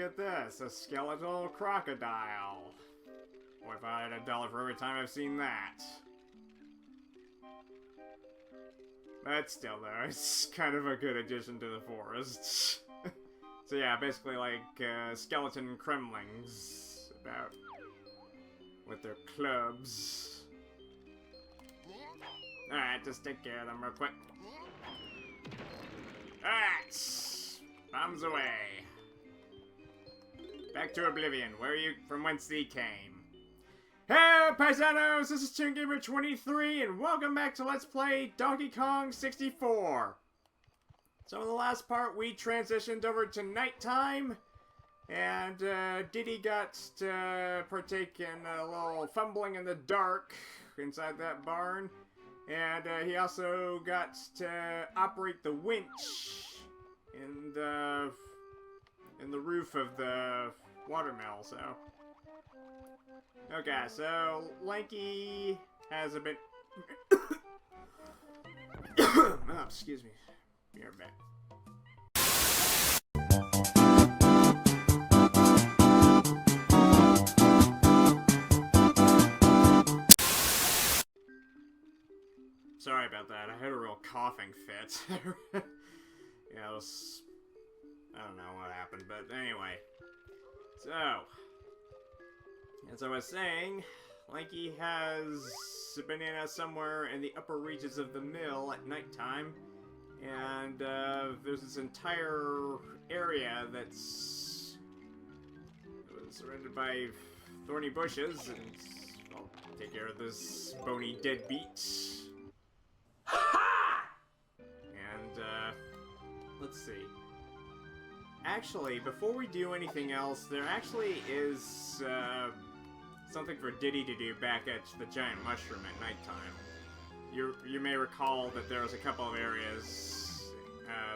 at this, a skeletal crocodile. Boy, if I had $1 for every time I've seen that. But still, though, it's kind of a good addition to the forest. So yeah, basically like skeleton cremlings about with their clubs. Alright, just take care of them real quick. Alright! Bombs away. Back to Oblivion, where you from whence thee came. Hey, paisanos! This is ToonGamer23, and welcome back to Let's Play Donkey Kong 64. So in the last part, we transitioned over to nighttime, and Diddy got to partake in a little fumbling in the dark inside that barn. And he also got to operate the winch in the roof of the watermill, so. Okay, so Lanky has a bit. Oh, excuse me. Be right back. Sorry about that. I had a real coughing fit. Yeah, it was. I don't know what happened, but anyway. So, as I was saying, Lanky has a banana somewhere in the upper reaches of the mill at nighttime, and there's this entire area that's surrounded by thorny bushes, and I'll take care of this bony deadbeat. And let's see. Actually, before we do anything else, there actually is something for Diddy to do back at the giant mushroom at nighttime. You may recall that there was a couple of areas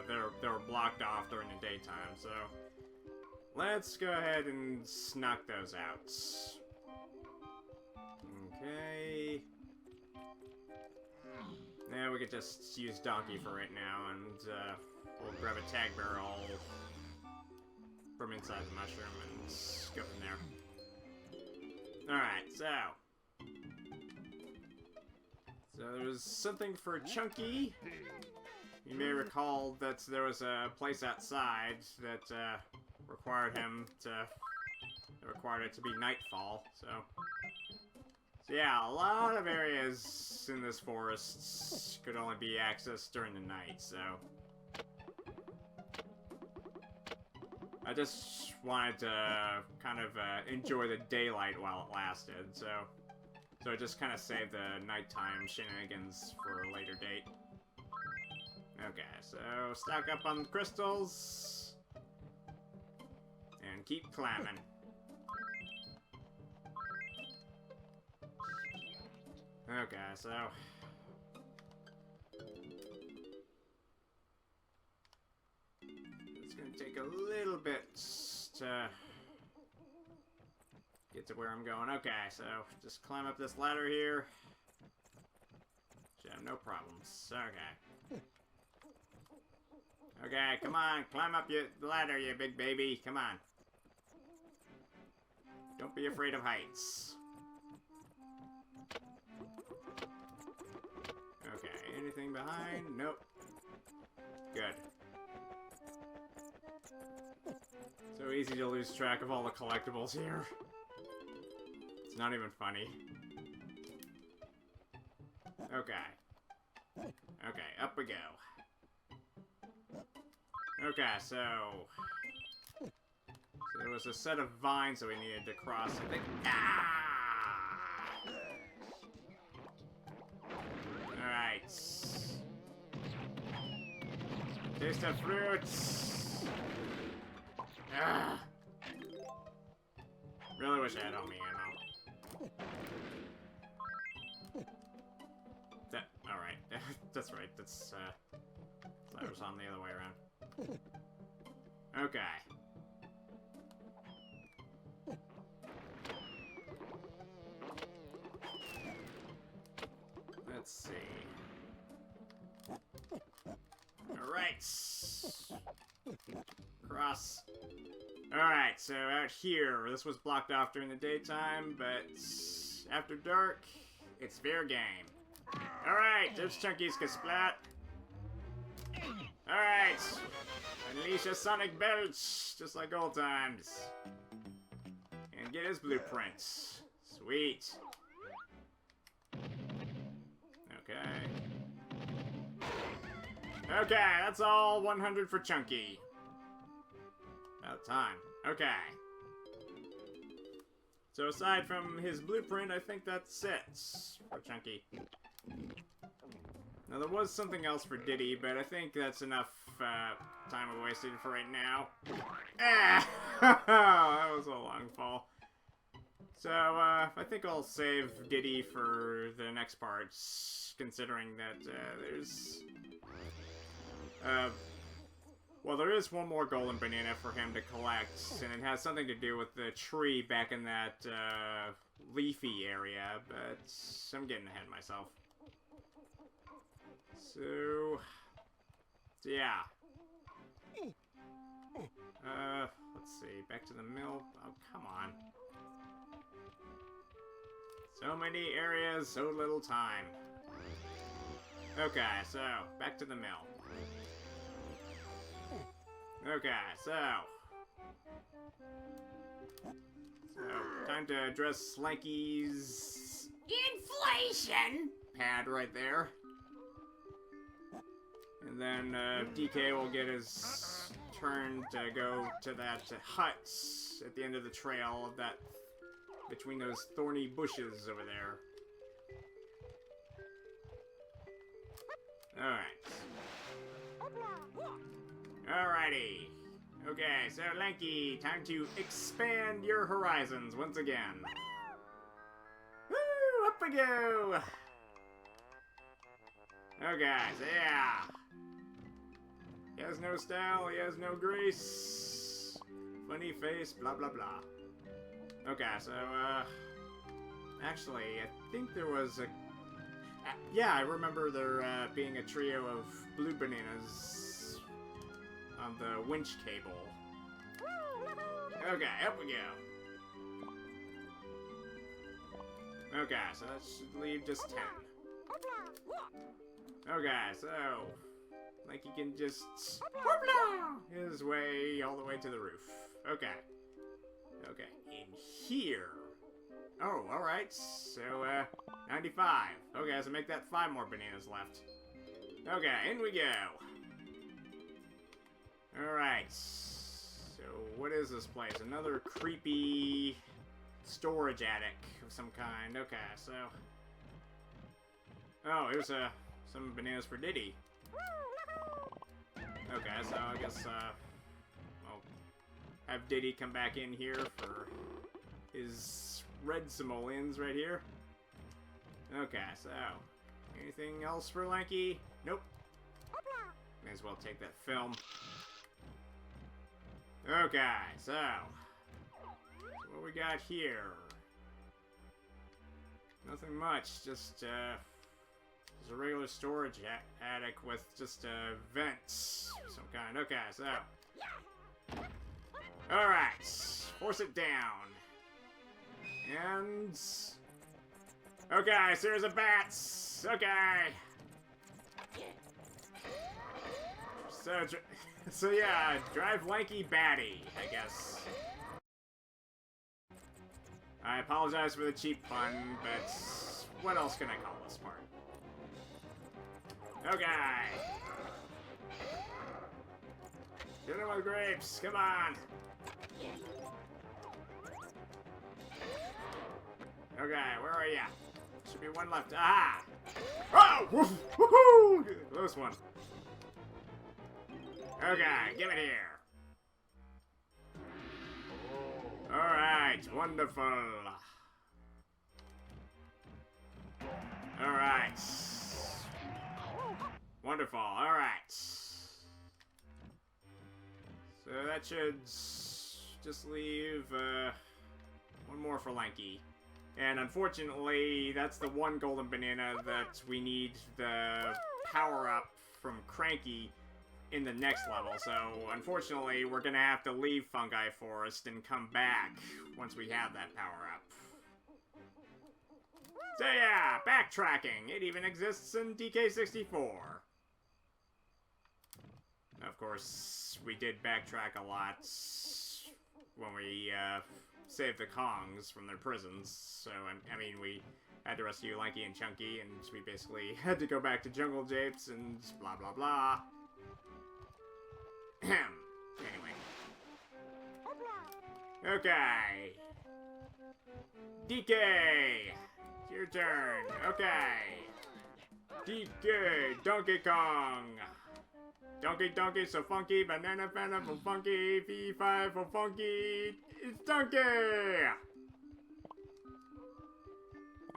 that were blocked off during the daytime, so let's go ahead and knock those out. Okay. Yeah, we could just use Donkey for right now, and we'll grab a tag barrel from inside the mushroom and go from there. Alright, so there's something for Chunky. You may recall that there was a place outside that required it to be nightfall, so yeah, a lot of areas in this forest could only be accessed during the night, so I just wanted to kind of enjoy the daylight while it lasted, so I just kind of saved the nighttime shenanigans for a later date. Okay, so stock up on the crystals and keep climbing. Okay, so it's gonna take a little bit to get to where I'm going. Okay, so just climb up this ladder here. Should have no problems. Okay. Okay, come on, climb up your ladder, you big baby. Come on. Don't be afraid of heights. Okay, anything behind? Nope. Good. So easy to lose track of all the collectibles here. It's not even funny. Okay. Okay, up we go. Okay, so there was a set of vines that we needed to cross. I think. Alright. Taste of fruits. Really wish I had homie ammo. Alright. That's right. That's that was on the other way around. Okay. Let's see. Alright. Cross. Alright, so out here, this was blocked off during the daytime, but after dark, it's fair game. Alright, there's Chunky's Kasplat. Alright, unleash a sonic belch, just like old times. And get his blueprints. Sweet. Okay. Okay, that's all 100 for Chunky. About time. Okay. So aside from his blueprint, I think that's it for Chunky. Now there was something else for Diddy, but I think that's enough time wasted for right now. Ah! That was a long fall. So I think I'll save Diddy for the next parts, considering that there's... well, there is one more golden banana for him to collect, and it has something to do with the tree back in that leafy area, but I'm getting ahead of myself. So yeah. Let's see, back to the mill. Oh, come on. So many areas, so little time. Okay, so back to the mill. Okay, so time to address Lanky's inflation pad right there. And then DK will get his turn to go to that hut at the end of the trail of that, between those thorny bushes over there. Alrighty. Okay, so Lanky, time to expand your horizons once again. Woo! Up we go! Okay, so yeah. He has no style, he has no grace. Funny face, blah blah blah. Okay, so, actually, I think there was a... yeah, I remember there being a trio of blue bananas on the winch cable. Okay, up we go. Okay, so that should leave just 10. Okay, so... like he can just... his way all the way to the roof. Okay. Okay, in here. Oh, alright. So, 95. Okay, so make that 5 more bananas left. Okay, in we go. Alright. So, what is this place? Another creepy storage attic of some kind. Okay, so... oh, here's some bananas for Diddy. Okay, so I guess, I'll have Diddy come back in here for his red simoleons right here. Okay, so anything else for Lanky? Nope. May as well take that film. Okay, so what we got here? Nothing much, just a regular storage attic with just vents of some kind. Okay, so alright, force it down. And... okay, series of bats. Okay. So yeah, drive Lanky Batty, I guess. I apologize for the cheap pun, but what else can I call this part? Okay. Get him with grapes, come on. Okay, where are ya? Should be one left. Ah! Oh! Woohoo! Close one. Okay, give it here. Alright, wonderful. Alright. Wonderful, alright. So that should just leave one more for Lanky. And unfortunately, that's the one golden banana that we need the power-up from Cranky in the next level, so unfortunately we're gonna have to leave Fungi Forest and come back once we have that power-up. So yeah, backtracking. It even exists in DK64. Of course, we did backtrack a lot when we saved the Kongs from their prisons. So, I mean, we had to rescue Lanky and Chunky, and we basically had to go back to Jungle Japes and blah blah blah. Anyway. Okay. DK! It's your turn. Okay. DK! Donkey Kong! Donkey, so funky, banana for funky, P5 for funky, it's Donkey!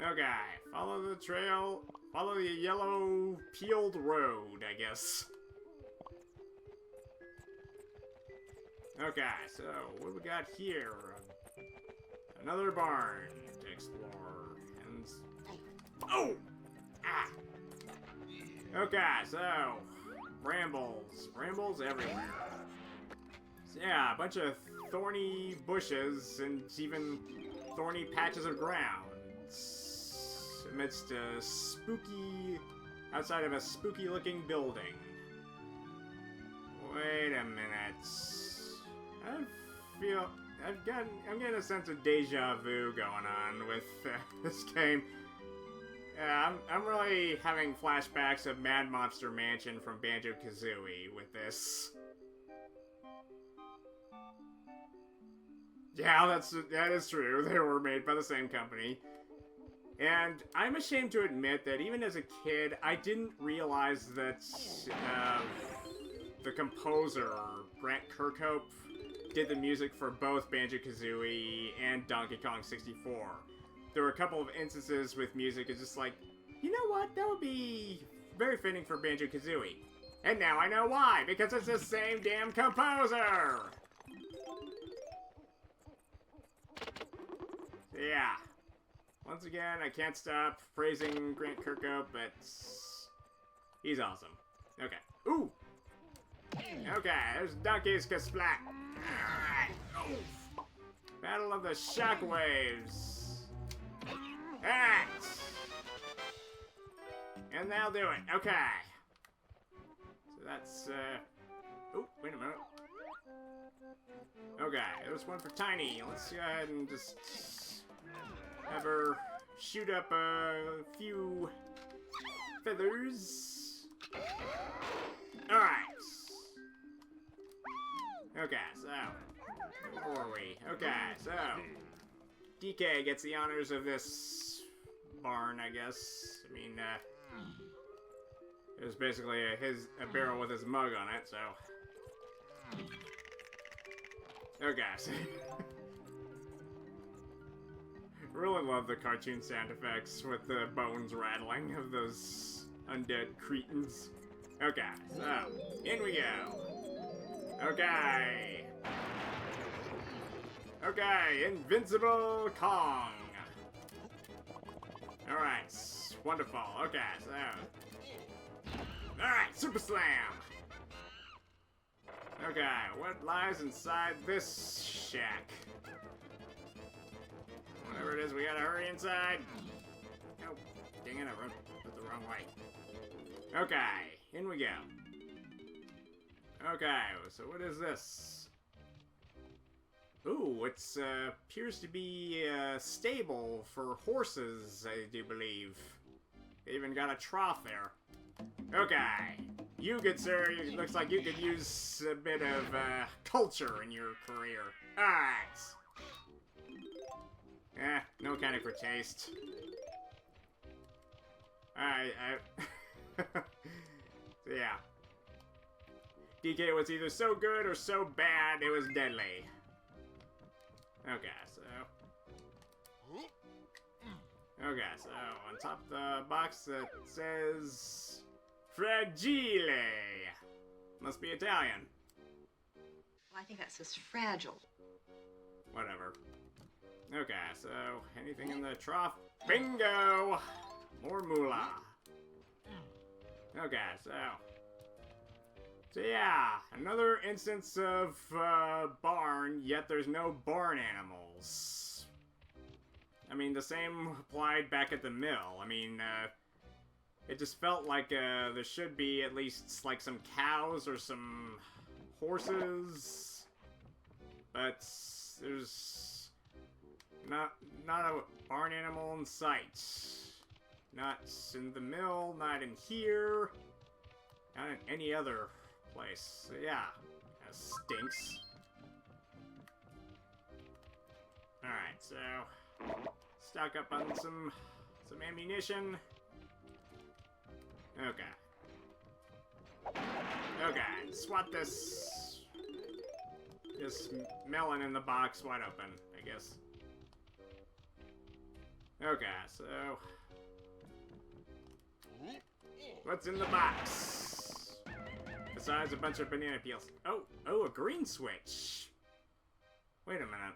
Okay, follow the trail, follow the yellow peeled road, I guess. Okay, so what do we got here? Another barn to explore, and... Oh! Ah! Okay, so... Brambles everywhere. So yeah, a bunch of thorny bushes and even thorny patches of ground amidst a spooky, outside of a spooky looking building. Wait a minute. I'm getting a sense of deja vu going on with this game. Yeah, I'm really having flashbacks of Mad Monster Mansion from Banjo-Kazooie with this. Yeah, that is true. They were made by the same company. And I'm ashamed to admit that even as a kid, I didn't realize that the composer, Grant Kirkhope, did the music for both Banjo-Kazooie and Donkey Kong 64. There were a couple of instances with music, it's just like, you know what, that would be very fitting for Banjo-Kazooie. And now I know why, because it's the same damn composer! So yeah. Once again, I can't stop praising Grant Kirkhope, but he's awesome. Okay. Ooh! Okay, there's Donkey's Kasplat. Battle of the Shockwaves. Alright! And that'll do it. Okay. So that's, oh, wait a minute. Okay, there's one for Tiny. Let's go ahead and just have her shoot up a few feathers. Alright. Okay, so, where were we? Okay, so, DK gets the honors of this barn, I guess. I mean, it was basically a barrel with his mug on it, so. Okay, so. Really love the cartoon sound effects with the bones rattling of those undead cretins. Okay, so, in we go. Okay. Okay, Invincible Kong. Alright, wonderful. Okay, so. Alright, Super Slam. Okay, what lies inside this shack? Whatever it is, we gotta hurry inside. Oh, dang it, I went the wrong way. Okay, in we go. Okay, so what is this? Ooh, it's appears to be a stable for horses, I do believe. They even got a trough there. Okay, you good sir, it looks like you could use a bit of culture in your career. Alright. No mechanic for taste. Alright, so yeah. DK was either so good or so bad, it was deadly. Okay, so... Okay, so on top of the box it says... Fragile! Must be Italian. Well, I think that says fragile. Whatever. Okay, so anything in the trough? Bingo! More moolah. Okay, so... So yeah, another instance of barn, yet there's no barn animals. I mean, the same applied back at the mill. I mean, it just felt like there should be at least like some cows or some horses, but there's not a barn animal in sight. Not in the mill, not in here, not in any other place. So yeah, that stinks. Alright, so stock up on some ammunition. Okay. Okay, swat this melon in the box wide open, I guess. Okay, so what's in the box? Besides a bunch of banana peels. Oh, a green switch. Wait a minute.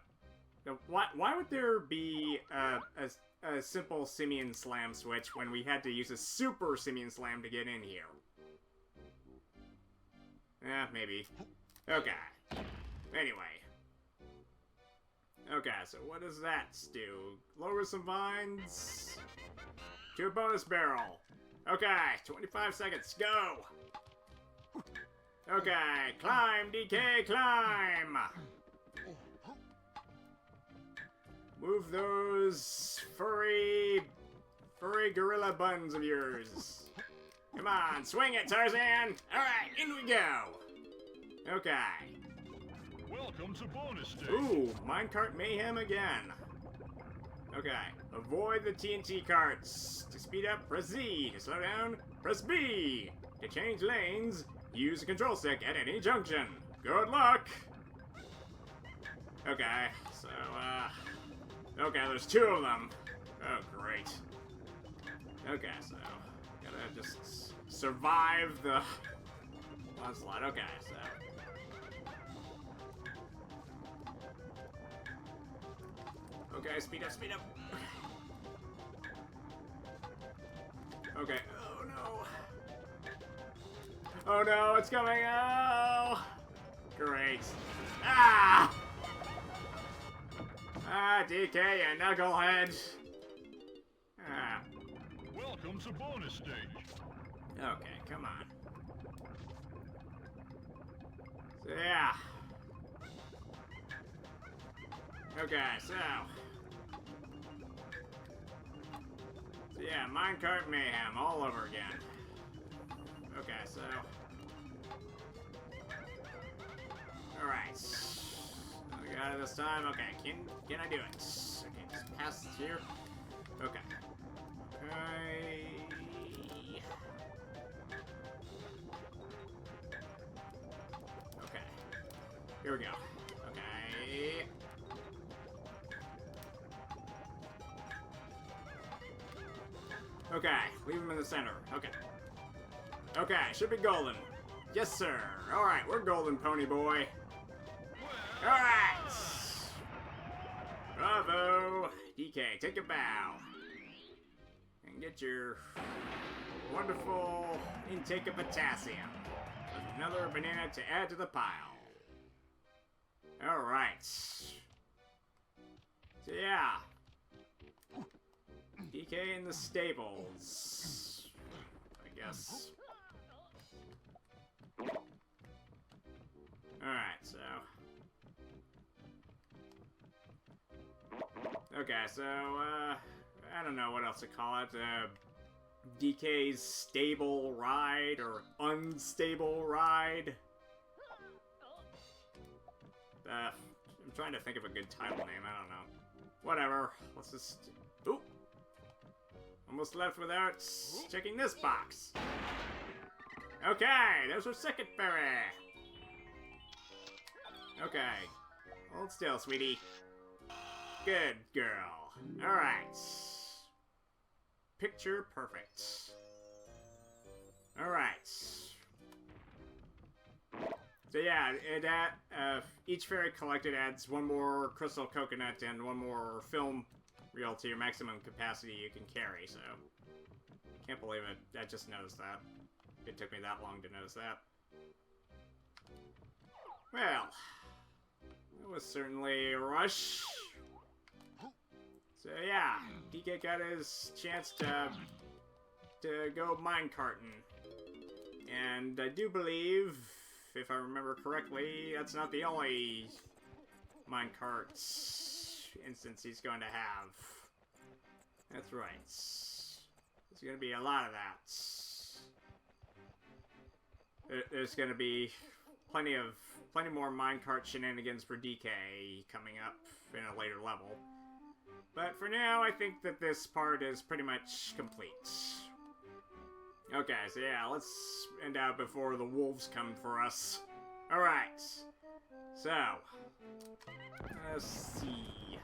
Now, why would there be a simple Simian Slam switch when we had to use a super Simian Slam to get in here? Maybe. Okay. Anyway. Okay, so what does that do? Lower some vines to a bonus barrel. Okay, 25 seconds, go! Okay, climb, DK, climb! Move those furry gorilla buns of yours. Come on, swing it, Tarzan! Alright, in we go! Okay. Welcome to bonus stage. Ooh, Minecart Mayhem again. Okay, avoid the TNT carts. To speed up, press Z. To slow down, press B. To change lanes, use the control stick at any junction. Good luck! Okay, so, okay, there's two of them. Oh, great. Okay, so, gotta just survive the onslaught. Okay, so. Okay, speed up, speed up. Okay, oh no. Oh no, it's coming, oh! Great. Ah! Ah, DK, you knucklehead. Ah. Welcome to bonus stage. Okay, come on. So, yeah. Okay, so yeah, Minecart Mayhem all over again. Okay, so alright. We got it this time. Okay, can I do it? Okay, just pass this here. Okay. Okay. Okay. Here we go. Okay. Okay, leave him in the center. Okay. Okay, should be golden. Yes, sir. Alright, we're golden, pony boy. Alright! Bravo! DK, take a bow. And get your wonderful intake of potassium. With another banana to add to the pile. Alright. So yeah. DK in the stables, I guess. Alright, so. Okay, so, I don't know what else to call it. DK's stable ride or unstable ride. I'm trying to think of a good title name, I don't know. Whatever, let's just. Oop! Almost left without checking this box. Okay, there's our second fairy. Okay. Hold still, sweetie. Good girl. Alright. Picture perfect. Alright. So yeah, each fairy collected adds one more crystal coconut and one more film reel to your maximum capacity you can carry, so can't believe it. I just noticed that. It took me that long to notice that. Well, it was certainly a rush. So yeah, DK got his chance to go minecarting. And I do believe, if I remember correctly, that's not the only minecart instance he's going to have. That's right. There's going to be a lot of that. There's going to be plenty more minecart shenanigans for DK coming up in a later level. But for now, I think that this part is pretty much complete. Okay, so yeah, let's end out before the wolves come for us. Alright. So, let's see.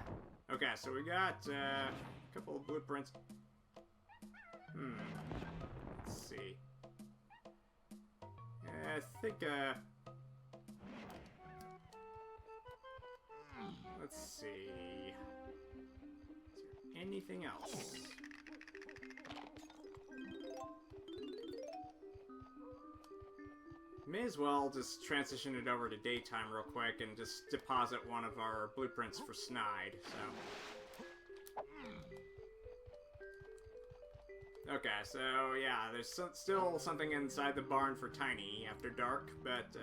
Okay, so we got a couple of blueprints. Let's see. I think, let's see. Is there anything else? May as well just transition it over to daytime real quick and just deposit one of our blueprints for Snide, so. Okay, so yeah, there's still something inside the barn for Tiny after dark, but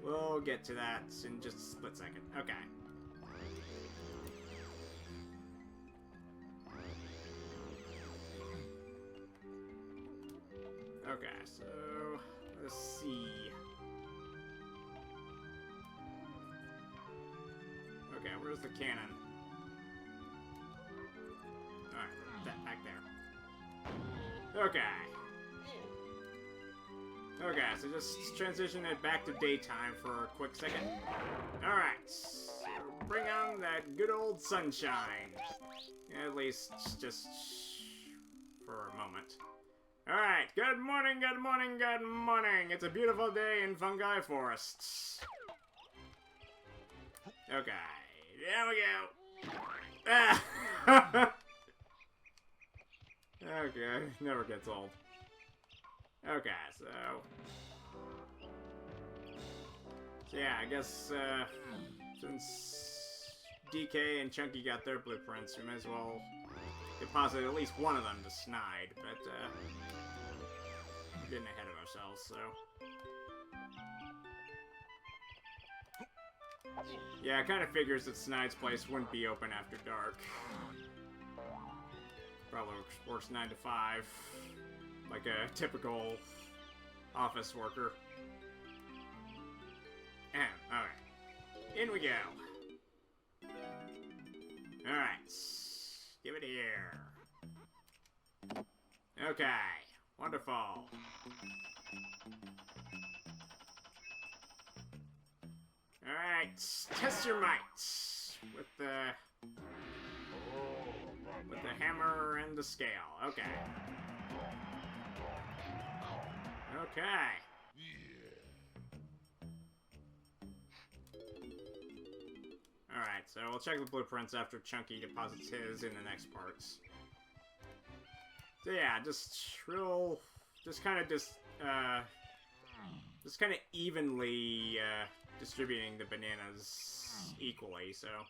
we'll get to that in just a split second. Okay. Okay, so let's see. Okay, where's the cannon? Alright, that back there. Okay. Okay, so just transition it back to daytime for a quick second. Alright, so bring on that good old sunshine. At least just for a moment. Alright, good morning, good morning, good morning. It's a beautiful day in Fungi Forests. Okay, there we go. Ah. Okay, never gets old. Okay, so yeah, I guess since DK and Chunky got their blueprints, we may as well deposit at least one of them to Snide, but we're getting ahead of ourselves, so. Yeah, it kind of figures that Snide's place wouldn't be open after dark. Probably works 9 to 5, like a typical office worker. And, alright. In we go. Alright. Give it here. Okay. Wonderful. Alright. Test your might. With the hammer and the scale. Okay. Okay. Alright, so we'll check the blueprints after Chunky deposits his in the next parts. So yeah, just kind of evenly distributing the bananas equally, so.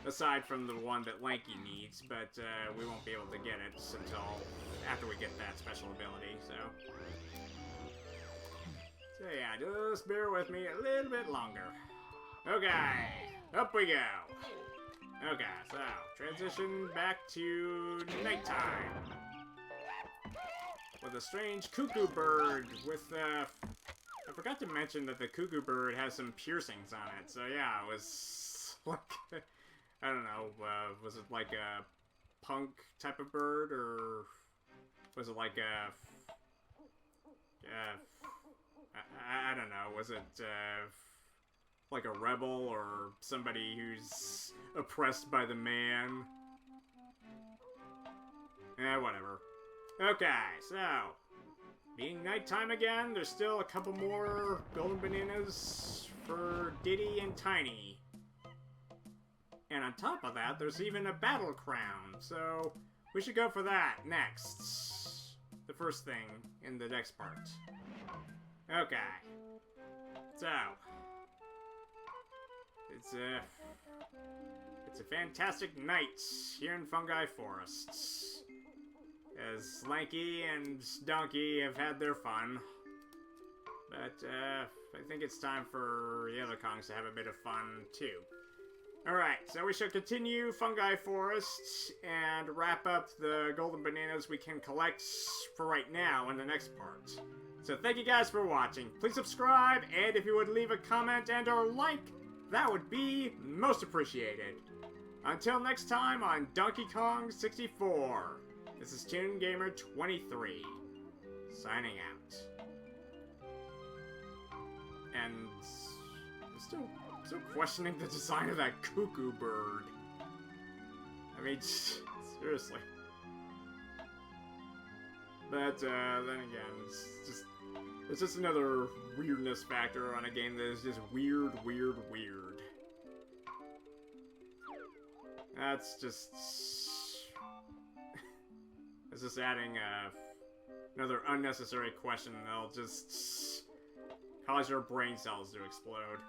Aside from the one that Lanky needs, but we won't be able to get it until after we get that special ability, so. So yeah, just bear with me a little bit longer. Okay, up we go. Okay, so transition back to nighttime. With a strange cuckoo bird with, I forgot to mention that the cuckoo bird has some piercings on it, so yeah, it was like, I don't know, was it like a punk type of bird, or was it like a, I don't know, was it, like a rebel, or somebody who's oppressed by the man? Whatever. Okay, so, being nighttime again, there's still a couple more golden bananas for Diddy and Tiny. And on top of that, there's even a battle crown, so we should go for that next. The first thing in the next part. Okay. So. It's a fantastic night here in Fungi Forests. As Lanky and Donkey have had their fun. But, I think it's time for the other Kongs to have a bit of fun, too. Alright, so we shall continue Fungi Forest and wrap up the golden bananas we can collect for right now in the next part. So thank you guys for watching. Please subscribe, and if you would leave a comment and or like, that would be most appreciated. Until next time on Donkey Kong 64, this is Toon Gamer 23, signing out. And I'm still questioning the design of that cuckoo bird. I mean, seriously. But then again, it's just another weirdness factor on a game that is just weird. That's just... It's just adding another unnecessary question that'll just cause your brain cells to explode.